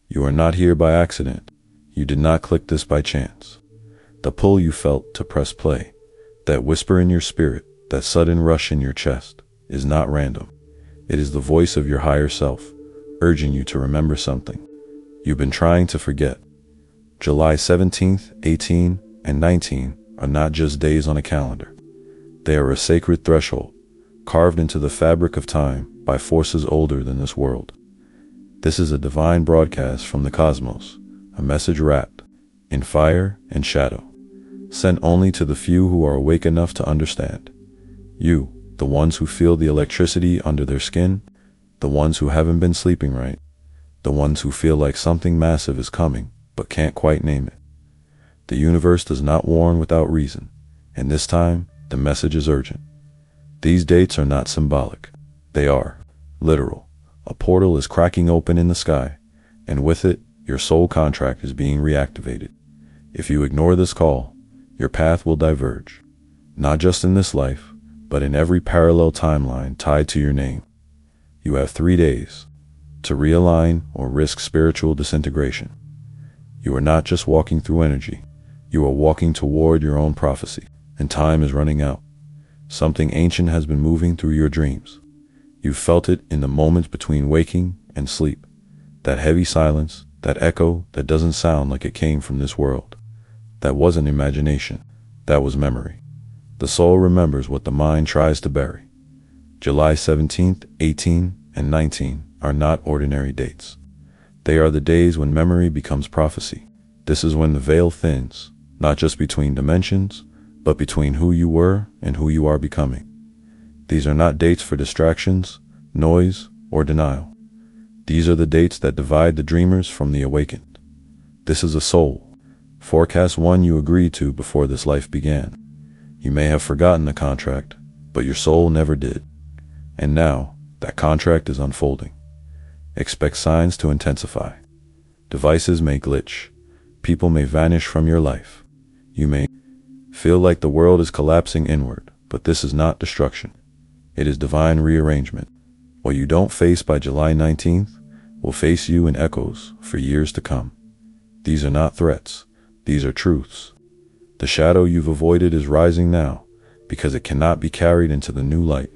You are not here by accident. You did not click this by chance. The pull you felt to press play, that whisper in your spirit, that sudden rush in your chest, is not random. It is the voice of your higher self, urging you to remember something you've been trying to forget. July 17th, 18, and 19 are not just days on a calendar. They are a sacred threshold, carved into the fabric of time by forces older than this world. This is a divine broadcast from the cosmos, a message wrapped in fire and shadow, sent only to the few who are awake enough to understand. You, the ones who feel the electricity under their skin, the ones who haven't been sleeping right, the ones who feel like something massive is coming but can't quite name it. The universe does not warn without reason, and this time the message is urgent. These dates are not symbolic. They are literal. A portal is cracking open in the sky, and with it, your soul contract is being reactivated. If you ignore this call, your path will diverge, not just in this life, but in every parallel timeline tied to your name. You have 3 days to realign or risk spiritual disintegration. You are not just walking through energy, you are walking toward your own prophecy, and time is running out. Something ancient has been moving through your dreams. You felt it in the moments between waking and sleep, that heavy silence, that echo that doesn't sound like it came from this world. That wasn't imagination, that was memory. The soul remembers what the mind tries to bury. July 17th, 18, and 19 are not ordinary dates. They are the days when memory becomes prophecy. This is when the veil thins, not just between dimensions, but between who you were and who you are becoming. These are not dates for distractions, noise, or denial. These are the dates that divide the dreamers from the awakened. This is a soul forecast, one you agreed to before this life began. You may have forgotten the contract, but your soul never did. And now, that contract is unfolding. Expect signs to intensify. Devices may glitch. People may vanish from your life. You may feel like the world is collapsing inward, but this is not destruction. It is divine rearrangement. What you don't face by July 19th will face you in echoes for years to come. These are not threats. These are truths. The shadow you've avoided is rising now because it cannot be carried into the new light.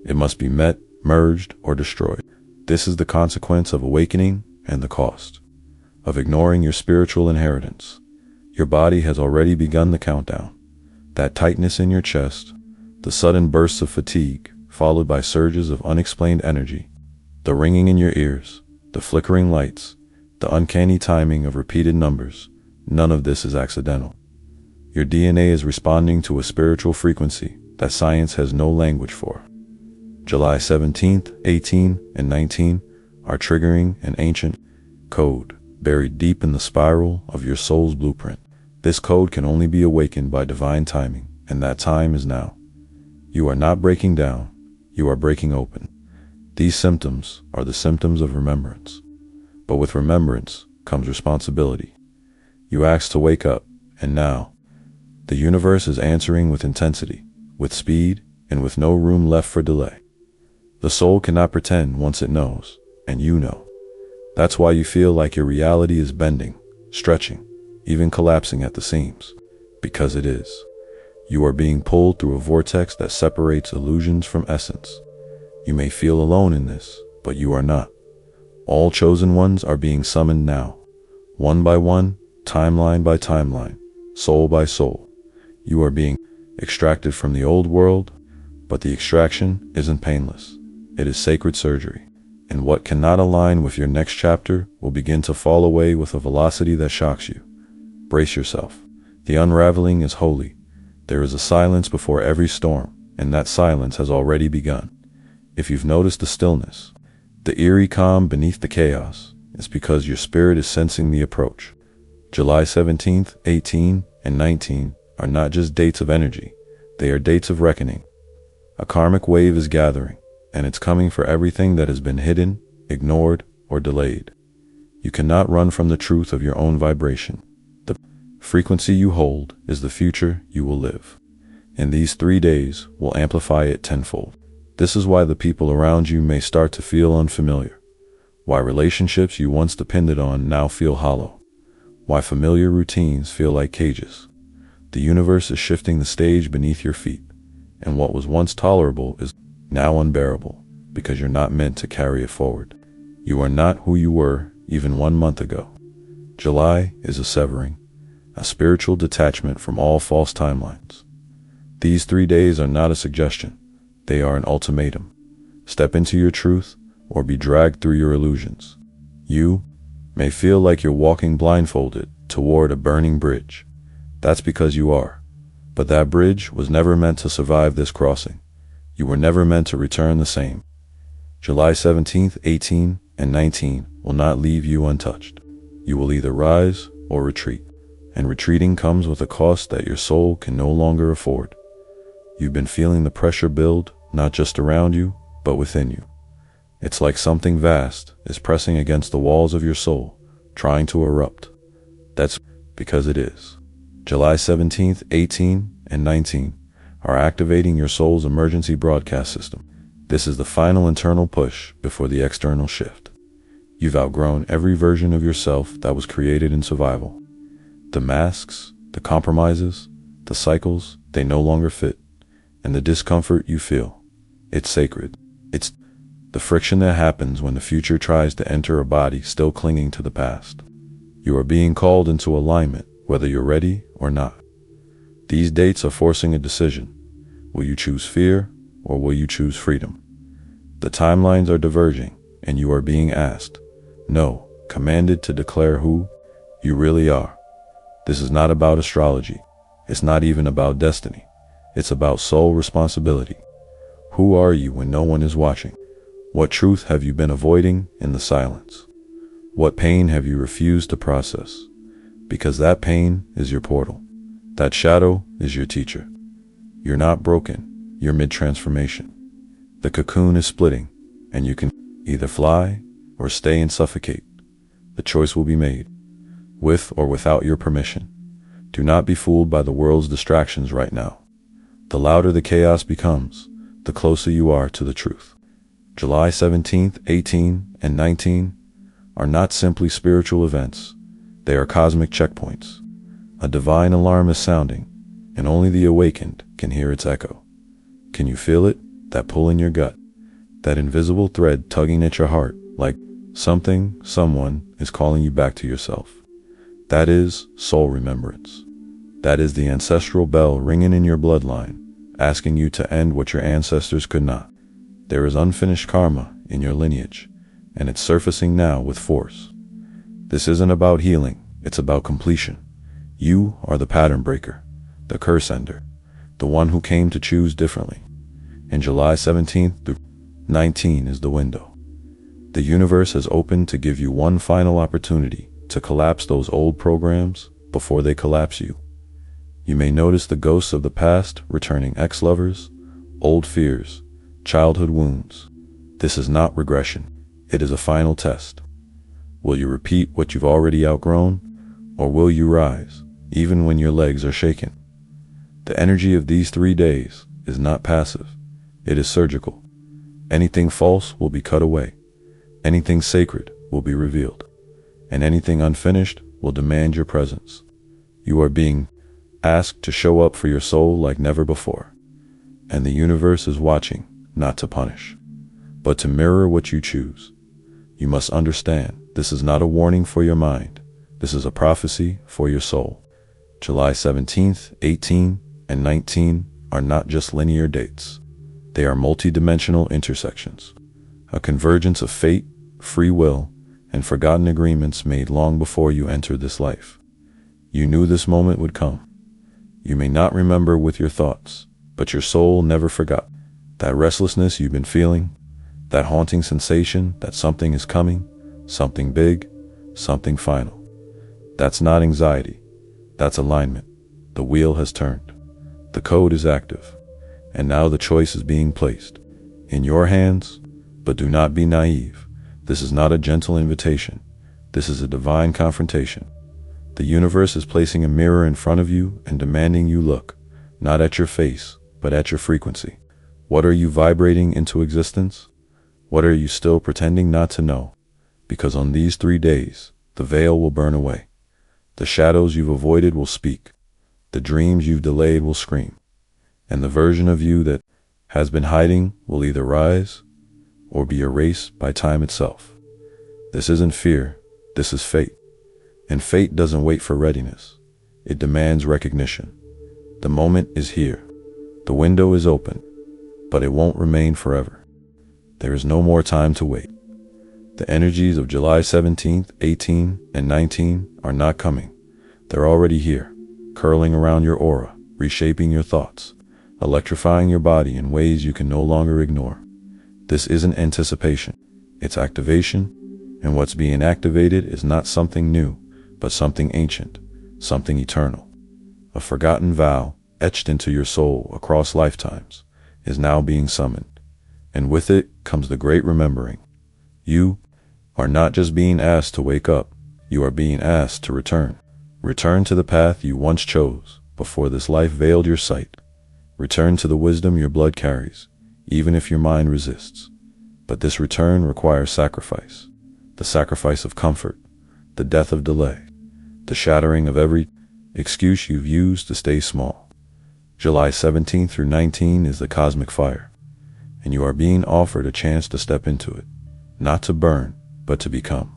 It must be met, merged, or destroyed. This is the consequence of awakening and the cost of ignoring your spiritual inheritance. Your body has already begun the countdown. That tightness in your chest, the sudden bursts of fatigue, followed by surges of unexplained energy, the ringing in your ears, the flickering lights, the uncanny timing of repeated numbers, none of this is accidental. Your DNA is responding to a spiritual frequency that science has no language for. July 17th, 18, and 19 are triggering an ancient code buried deep in the spiral of your soul's blueprint. This code can only be awakened by divine timing, and that time is now. You are not breaking down, you are breaking open. These symptoms are the symptoms of remembrance. But with remembrance comes responsibility. You asked to wake up, and now, the universe is answering with intensity, with speed, and with no room left for delay. The soul cannot pretend once it knows, and you know. That's why you feel like your reality is bending, stretching, even collapsing at the seams. Because it is. You are being pulled through a vortex that separates illusions from essence. You may feel alone in this, but you are not. All chosen ones are being summoned now, one by one, timeline by timeline, soul by soul. You are being extracted from the old world, but the extraction isn't painless. It is sacred surgery, and what cannot align with your next chapter will begin to fall away with a velocity that shocks you. Brace yourself. The unraveling is holy. There is a silence before every storm, and that silence has already begun. If you've noticed the stillness, the eerie calm beneath the chaos, it's because your spirit is sensing the approach. July 17th, 18, and 19 are not just dates of energy, they are dates of reckoning. A karmic wave is gathering, and it's coming for everything that has been hidden, ignored, or delayed. You cannot run from the truth of your own vibration. The frequency you hold is the future you will live, and these 3 days will amplify it tenfold. This is why the people around you may start to feel unfamiliar. Why relationships you once depended on now feel hollow. Why familiar routines feel like cages. The universe is shifting the stage beneath your feet, and what was once tolerable is now unbearable, because you're not meant to carry it forward. You are not who you were even 1 month ago. July is a severing, a spiritual detachment from all false timelines. These 3 days are not a suggestion, they are an ultimatum. Step into your truth, or be dragged through your illusions. You may feel like you're walking blindfolded toward a burning bridge. That's because you are. But that bridge was never meant to survive this crossing. You were never meant to return the same. July 17th, 18, and 19 will not leave you untouched. You will either rise or retreat, and retreating comes with a cost that your soul can no longer afford. You've been feeling the pressure build, not just around you, but within you. It's like something vast is pressing against the walls of your soul, trying to erupt. That's because it is. July 17th, 18, and 19 are activating your soul's emergency broadcast system. This is the final internal push before the external shift. You've outgrown every version of yourself that was created in survival. The masks, the compromises, the cycles, they no longer fit. And the discomfort you feel, it's sacred. It's the friction that happens when the future tries to enter a body still clinging to the past. You are being called into alignment, whether you're ready or not. These dates are forcing a decision. Will you choose fear, or will you choose freedom? The timelines are diverging, and you are being asked, no, commanded to declare who you really are. This is not about astrology. It's not even about destiny. It's about soul responsibility. Who are you when no one is watching? What truth have you been avoiding in the silence? What pain have you refused to process? Because that pain is your portal. That shadow is your teacher. You're not broken, you're mid-transformation. The cocoon is splitting, and you can either fly or stay and suffocate. The choice will be made, with or without your permission. Do not be fooled by the world's distractions right now. The louder the chaos becomes, the closer you are to the truth. July 17th, 18, and 19 are not simply spiritual events. They are cosmic checkpoints. A divine alarm is sounding, and only the awakened can hear its echo. Can you feel it? That pull in your gut? That invisible thread tugging at your heart, like something, someone is calling you back to yourself. That is soul remembrance. That is the ancestral bell ringing in your bloodline, asking you to end what your ancestors could not. There is unfinished karma in your lineage, and it's surfacing now with force. This isn't about healing, it's about completion. You are the pattern breaker, the curse ender, the one who came to choose differently. And July 17th through 19 is the window. The universe has opened to give you one final opportunity to collapse those old programs before they collapse you. You may notice the ghosts of the past returning, ex-lovers, old fears, childhood wounds. This is not regression. It is a final test. Will you repeat what you've already outgrown, or will you rise, even when your legs are shaken? The energy of these 3 days is not passive. It is surgical. Anything false will be cut away. Anything sacred will be revealed. And anything unfinished will demand your presence. You are being asked to show up for your soul like never before. And the universe is watching, not to punish, but to mirror what you choose. You must understand, this is not a warning for your mind. This is a prophecy for your soul. July 17th, 18, and 19 are not just linear dates. They are multi-dimensional intersections, a convergence of fate, free will, and forgotten agreements made long before you entered this life. You knew this moment would come. You may not remember with your thoughts, but your soul never forgot. That restlessness you've been feeling, that haunting sensation that something is coming, something big, something final. That's not anxiety. That's alignment. The wheel has turned. The code is active. And now the choice is being placed in your hands, but do not be naive. This is not a gentle invitation. This is a divine confrontation. The universe is placing a mirror in front of you and demanding you look, not at your face, but at your frequency. What are you vibrating into existence? What are you still pretending not to know? because on these 3 days, the veil will burn away. The shadows you've avoided will speak. The dreams you've delayed will scream. And the version of you that has been hiding will either rise or be erased by time itself. This isn't fear, this is fate. And fate doesn't wait for readiness. It demands recognition. The moment is here. The window is open, but it won't remain forever. There is no more time to wait. The energies of July 17th, 18, and 19 are not coming. They're already here, curling around your aura, reshaping your thoughts, electrifying your body in ways you can no longer ignore. This isn't anticipation, it's activation, and what's being activated is not something new, but something ancient, something eternal. A forgotten vow, etched into your soul across lifetimes, is now being summoned, and with it comes the great remembering. You are not just being asked to wake up, you are being asked to return. Return to the path you once chose before this life veiled your sight. Return to the wisdom your blood carries, even if your mind resists. But this return requires sacrifice. The sacrifice of comfort, the death of delay, the shattering of every excuse you've used to stay small. July 17 through 19 is the cosmic fire, and you are being offered a chance to step into it, not to burn, but to become.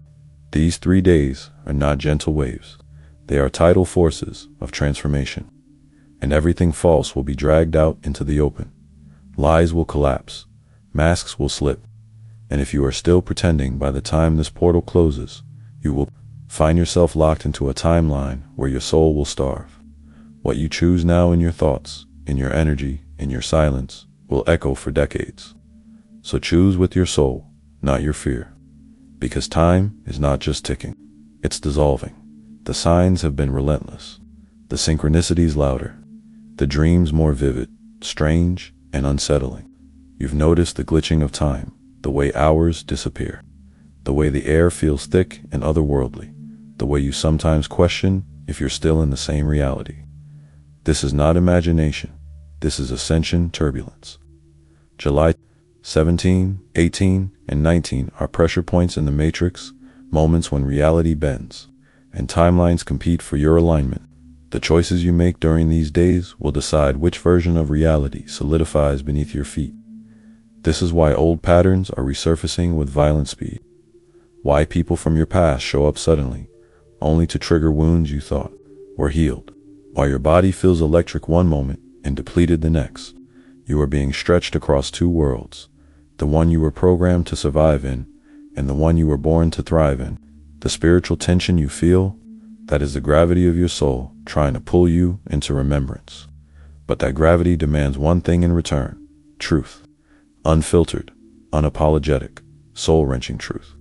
These 3 days are not gentle waves. They are tidal forces of transformation, and everything false will be dragged out into the open. Lies will collapse, masks will slip, and if you are still pretending by the time this portal closes, you will find yourself locked into a timeline where your soul will starve. What you choose now in your thoughts, in your energy, in your silence, will echo for decades. So choose with your soul, not your fear. Because time is not just ticking, it's dissolving. The signs have been relentless, the synchronicities louder, the dreams more vivid, strange, and unsettling. You've noticed the glitching of time, the way hours disappear, the way the air feels thick and otherworldly, the way you sometimes question if you're still in the same reality. This is not imagination, this is ascension turbulence. July 17, 18, and 19 are pressure points in the matrix, moments when reality bends, and timelines compete for your alignment. The choices you make during these days will decide which version of reality solidifies beneath your feet. This is why old patterns are resurfacing with violent speed. Why people from your past show up suddenly, only to trigger wounds you thought were healed. Why your body feels electric one moment and depleted the next. You are being stretched across 2 worlds, the one you were programmed to survive in, and the one you were born to thrive in. The spiritual tension you feel, that is the gravity of your soul trying to pull you into remembrance. But that gravity demands one thing in return: truth. Unfiltered, unapologetic, soul-wrenching truth.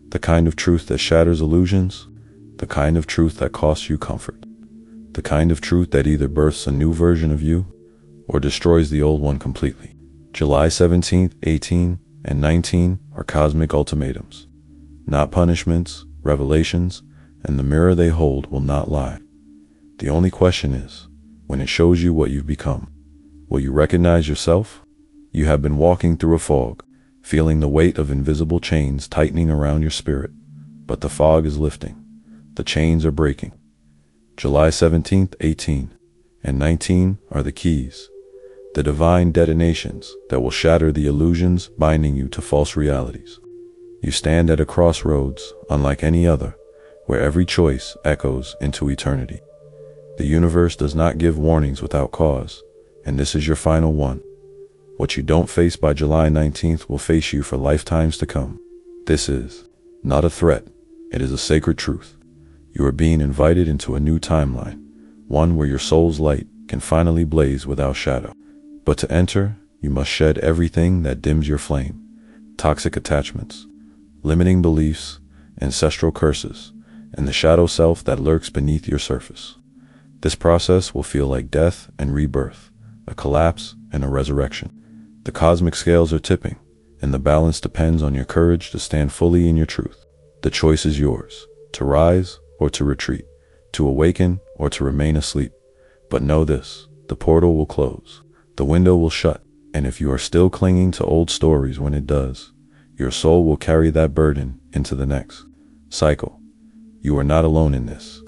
The kind of truth that shatters illusions, the kind of truth that costs you comfort, the kind of truth that either births a new version of you or destroys the old one completely. July 17th, 18, and 19 are cosmic ultimatums, not punishments, revelations, and the mirror they hold will not lie. The only question is, when it shows you what you've become, will you recognize yourself? You have been walking through a fog, feeling the weight of invisible chains tightening around your spirit, but the fog is lifting. The chains are breaking. July 17th, 18, and 19 are the keys, the divine detonations that will shatter the illusions binding you to false realities. You stand at a crossroads unlike any other, where every choice echoes into eternity. The universe does not give warnings without cause, and this is your final one. What you don't face by July 19th will face you for lifetimes to come. This is not a threat, it is a sacred truth. You are being invited into a new timeline, one where your soul's light can finally blaze without shadow. But to enter, you must shed everything that dims your flame: toxic attachments, limiting beliefs, ancestral curses, and the shadow self that lurks beneath your surface. This process will feel like death and rebirth, a collapse and a resurrection. The cosmic scales are tipping, and the balance depends on your courage to stand fully in your truth. The choice is yours, to rise or to retreat, to awaken or to remain asleep. But know this, the portal will close, the window will shut, and if you are still clinging to old stories when it does, Your soul will carry that burden into the next cycle. You are not alone in this.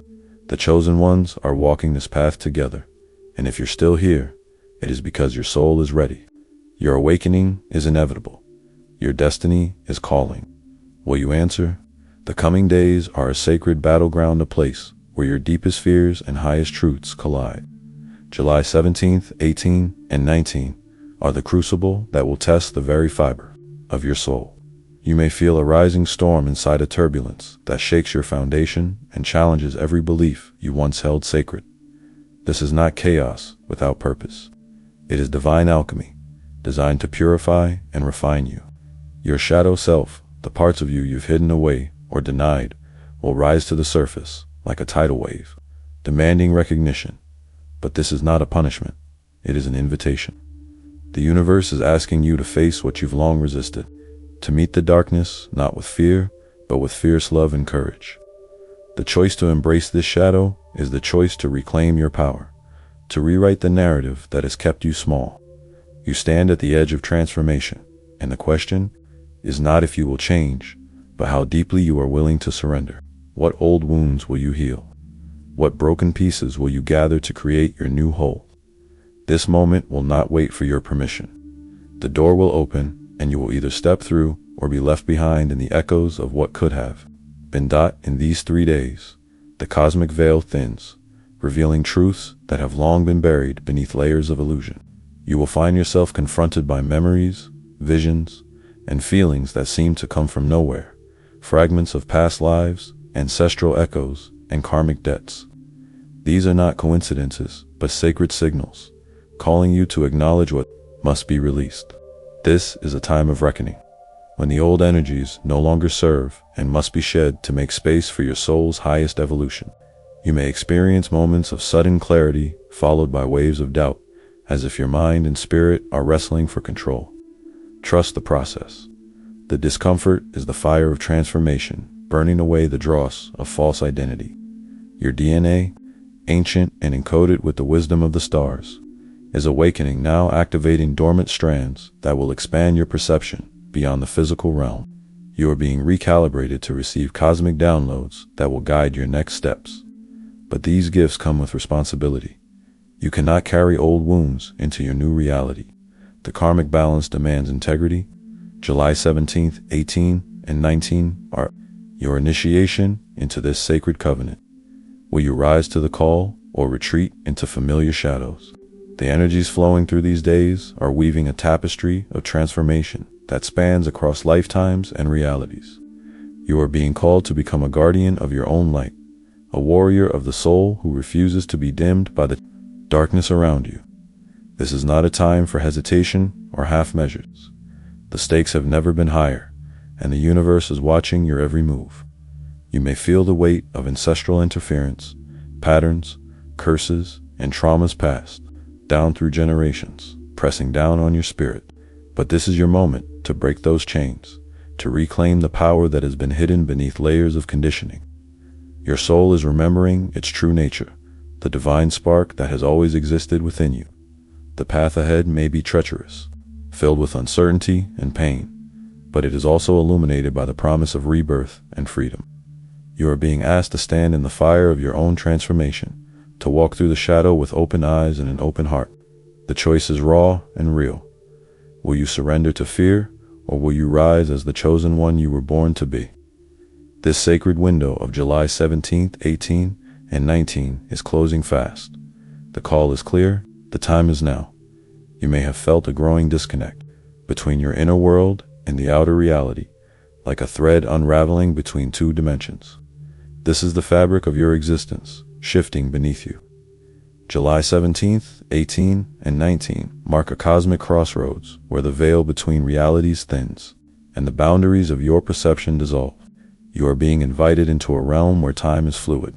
The chosen ones are walking this path together. And if you're still here, it is because your soul is ready. Your awakening is inevitable. Your destiny is calling. Will you answer? The coming days are a sacred battleground, a place where your deepest fears and highest truths collide. July 17th, 18, and 19 are the crucible that will test the very fiber of your soul. You may feel a rising storm inside, a turbulence that shakes your foundation and challenges every belief you once held sacred. This is not chaos without purpose. It is divine alchemy, designed to purify and refine you. Your shadow self, the parts of you you've hidden away or denied, will rise to the surface like a tidal wave, demanding recognition. But this is not a punishment. It is an invitation. The universe is asking you to face what you've long resisted, to meet the darkness not with fear, but with fierce love and courage. The choice to embrace this shadow is the choice to reclaim your power, to rewrite the narrative that has kept you small. You stand at the edge of transformation, and the question is not if you will change, but how deeply you are willing to surrender. What old wounds will you heal? What broken pieces will you gather to create your new whole? This moment will not wait for your permission. The door will open, and you will either step through or be left behind in the echoes of what could have been. In these 3 days, the cosmic veil thins, revealing truths that have long been buried beneath layers of illusion. You will find yourself confronted by memories, visions, and feelings that seem to come from nowhere, fragments of past lives, ancestral echoes, and karmic debts. These are not coincidences, but sacred signals, calling you to acknowledge what must be released. This is a time of reckoning, when the old energies no longer serve and must be shed to make space for your soul's highest evolution. You may experience moments of sudden clarity, followed by waves of doubt, as if your mind and spirit are wrestling for control. Trust the process. The discomfort is the fire of transformation, burning away the dross of false identity. Your DNA, ancient and encoded with the wisdom of the stars, is awakening now, activating dormant strands that will expand your perception beyond the physical realm. You are being recalibrated to receive cosmic downloads that will guide your next steps. But these gifts come with responsibility. You cannot carry old wounds into your new reality. The karmic balance demands integrity. July 17th, 18, and 19 are your initiation into this sacred covenant. Will you rise to the call or retreat into familiar shadows? The energies flowing through these days are weaving a tapestry of transformation that spans across lifetimes and realities. You are being called to become a guardian of your own light, a warrior of the soul who refuses to be dimmed by the darkness around you. This is not a time for hesitation or half measures. The stakes have never been higher, and the universe is watching your every move. You may feel the weight of ancestral interference, patterns, curses, and traumas past down through generations, pressing down on your spirit. But this is your moment to break those chains, to reclaim the power that has been hidden beneath layers of conditioning. Your soul is remembering its true nature, the divine spark that has always existed within you. The path ahead may be treacherous, filled with uncertainty and pain, but it is also illuminated by the promise of rebirth and freedom. You are being asked to stand in the fire of your own transformation, to walk through the shadow with open eyes and an open heart. The choice is raw and real. Will you surrender to fear, or will you rise as the chosen one you were born to be? This sacred window of July 17th, 18, and 19 is closing fast. The call is clear. The time is now. You may have felt a growing disconnect between your inner world and the outer reality, like a thread unraveling between two dimensions. This is the fabric of your existence, shifting beneath you. July 17th, 18, and 19 mark a cosmic crossroads where the veil between realities thins and the boundaries of your perception dissolve. You are being invited into a realm where time is fluid,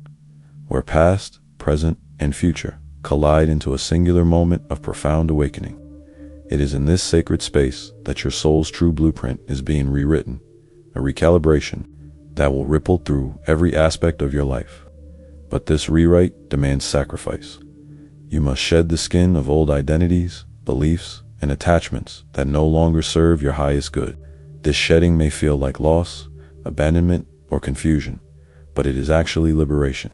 where past, present, and future collide into a singular moment of profound awakening. It is in this sacred space that your soul's true blueprint is being rewritten, a recalibration that will ripple through every aspect of your life. But this rewrite demands sacrifice. You must shed the skin of old identities, beliefs, and attachments that no longer serve your highest good. This shedding may feel like loss, abandonment, or confusion, but it is actually liberation.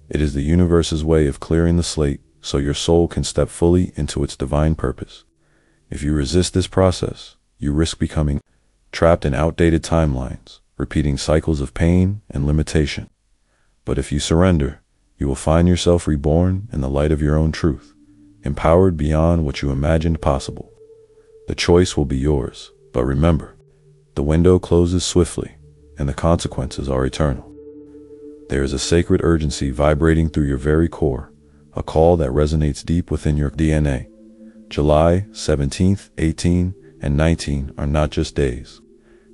It is the universe's way of clearing the slate so your soul can step fully into its divine purpose. If you resist this process, you risk becoming trapped in outdated timelines, repeating cycles of pain and limitation. But if you surrender, you will find yourself reborn in the light of your own truth, empowered beyond what you imagined possible. The choice will be yours, but remember, the window closes swiftly, and the consequences are eternal. There is a sacred urgency vibrating through your very core, a call that resonates deep within your DNA. July 17th, 18, and 19 are not just days.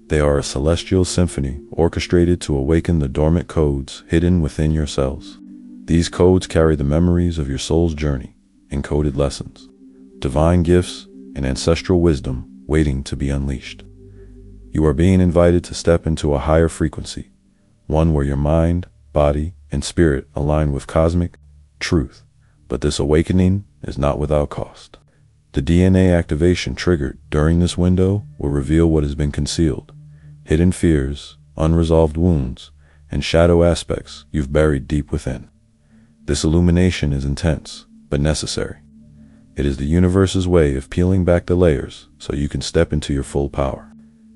They are a celestial symphony orchestrated to awaken the dormant codes hidden within your cells. These codes carry the memories of your soul's journey, encoded lessons, divine gifts, and ancestral wisdom waiting to be unleashed. You are being invited to step into a higher frequency, one where your mind, body, and spirit align with cosmic truth. But this awakening is not without cost. The DNA activation triggered during this window will reveal what has been concealed, hidden fears, unresolved wounds, and shadow aspects you've buried deep within. This illumination is intense, but necessary. It is the universe's way of peeling back the layers so you can step into your full power.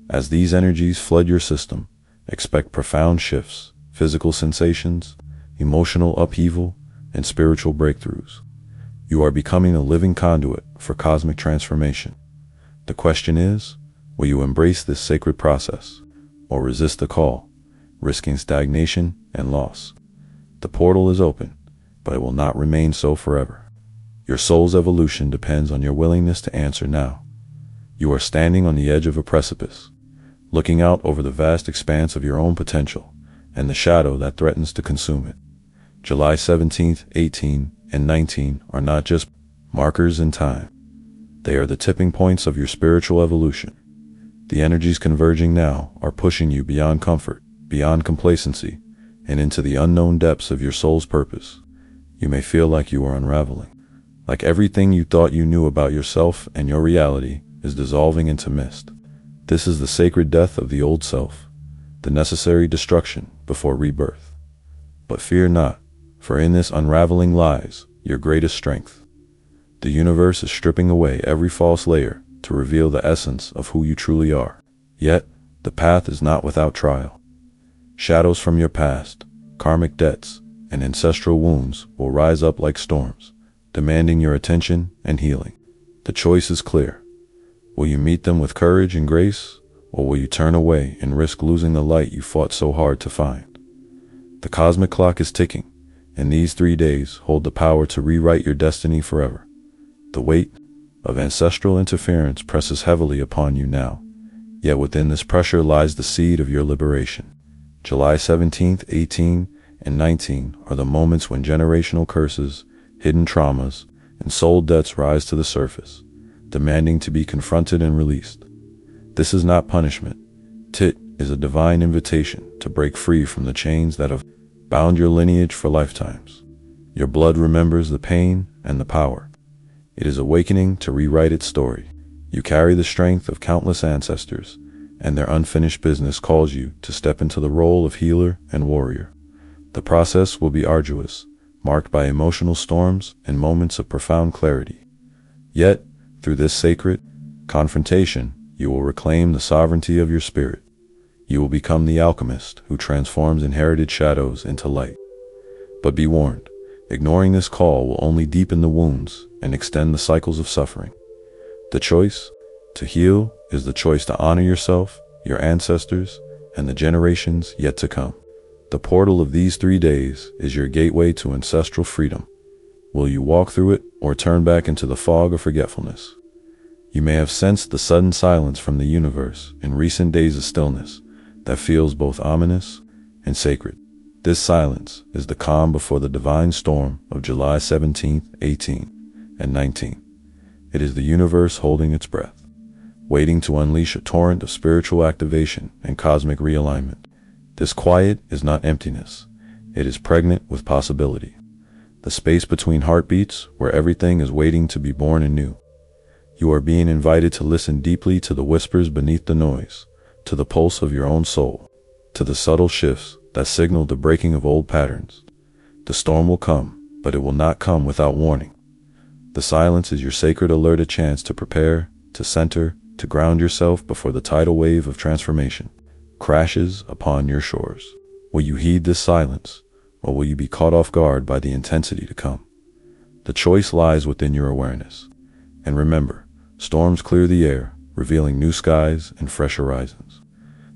As these energies flood your system, expect profound shifts, physical sensations, emotional upheaval, and spiritual breakthroughs. You are becoming a living conduit for cosmic transformation. The question is, will you embrace this sacred process, or resist the call, risking stagnation and loss? The portal is open, but it will not remain so forever. Your soul's evolution depends on your willingness to answer now. You are standing on the edge of a precipice, looking out over the vast expanse of your own potential and the shadow that threatens to consume it. July 17th, 18, and 19 are not just markers in time. They are the tipping points of your spiritual evolution. The energies converging now are pushing you beyond comfort, beyond complacency, and into the unknown depths of your soul's purpose. You may feel like you are unraveling, like everything you thought you knew about yourself and your reality is dissolving into mist. This is the sacred death of the old self, the necessary destruction before rebirth. But fear not, for in this unraveling lies your greatest strength. The universe is stripping away every false layer to reveal the essence of who you truly are. Yet, the path is not without trial. Shadows from your past, karmic debts, and ancestral wounds will rise up like storms, demanding your attention and healing. The choice is clear. Will you meet them with courage and grace, or will you turn away and risk losing the light you fought so hard to find? The cosmic clock is ticking, and these 3 days hold the power to rewrite your destiny forever. The weight of ancestral interference presses heavily upon you now, yet within this pressure lies the seed of your liberation. July 17th, 18, and 19 are the moments when generational curses, hidden traumas, and soul debts rise to the surface, demanding to be confronted and released. This is not punishment. It is a divine invitation to break free from the chains that have bound your lineage for lifetimes. Your blood remembers the pain and the power. It is awakening to rewrite its story. You carry the strength of countless ancestors, and their unfinished business calls you to step into the role of healer and warrior. The process will be arduous, marked by emotional storms and moments of profound clarity. Yet, through this sacred confrontation, you will reclaim the sovereignty of your spirit. You will become the alchemist who transforms inherited shadows into light. But be warned, ignoring this call will only deepen the wounds and extend the cycles of suffering. The choice to heal is the choice to honor yourself, your ancestors, and the generations yet to come. The portal of these 3 days is your gateway to ancestral freedom. Will you walk through it or turn back into the fog of forgetfulness? You may have sensed the sudden silence from the universe in recent days of stillness that feels both ominous and sacred. This silence is the calm before the divine storm of July 17th, 18, and 19. It is the universe holding its breath, waiting to unleash a torrent of spiritual activation and cosmic realignment. This quiet is not emptiness. It is pregnant with possibility. The space between heartbeats where everything is waiting to be born anew. You are being invited to listen deeply to the whispers beneath the noise, to the pulse of your own soul, to the subtle shifts that signal the breaking of old patterns. The storm will come, but it will not come without warning. The silence is your sacred alert, a chance to prepare, to center, to ground yourself before the tidal wave of transformation crashes upon your shores. Will you heed this silence, or will you be caught off guard by the intensity to come? The choice lies within your awareness. And remember, storms clear the air, revealing new skies and fresh horizons.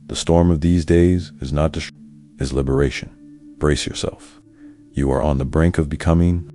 The storm of these days is not destruction, is liberation. Brace yourself. You are on the brink of becoming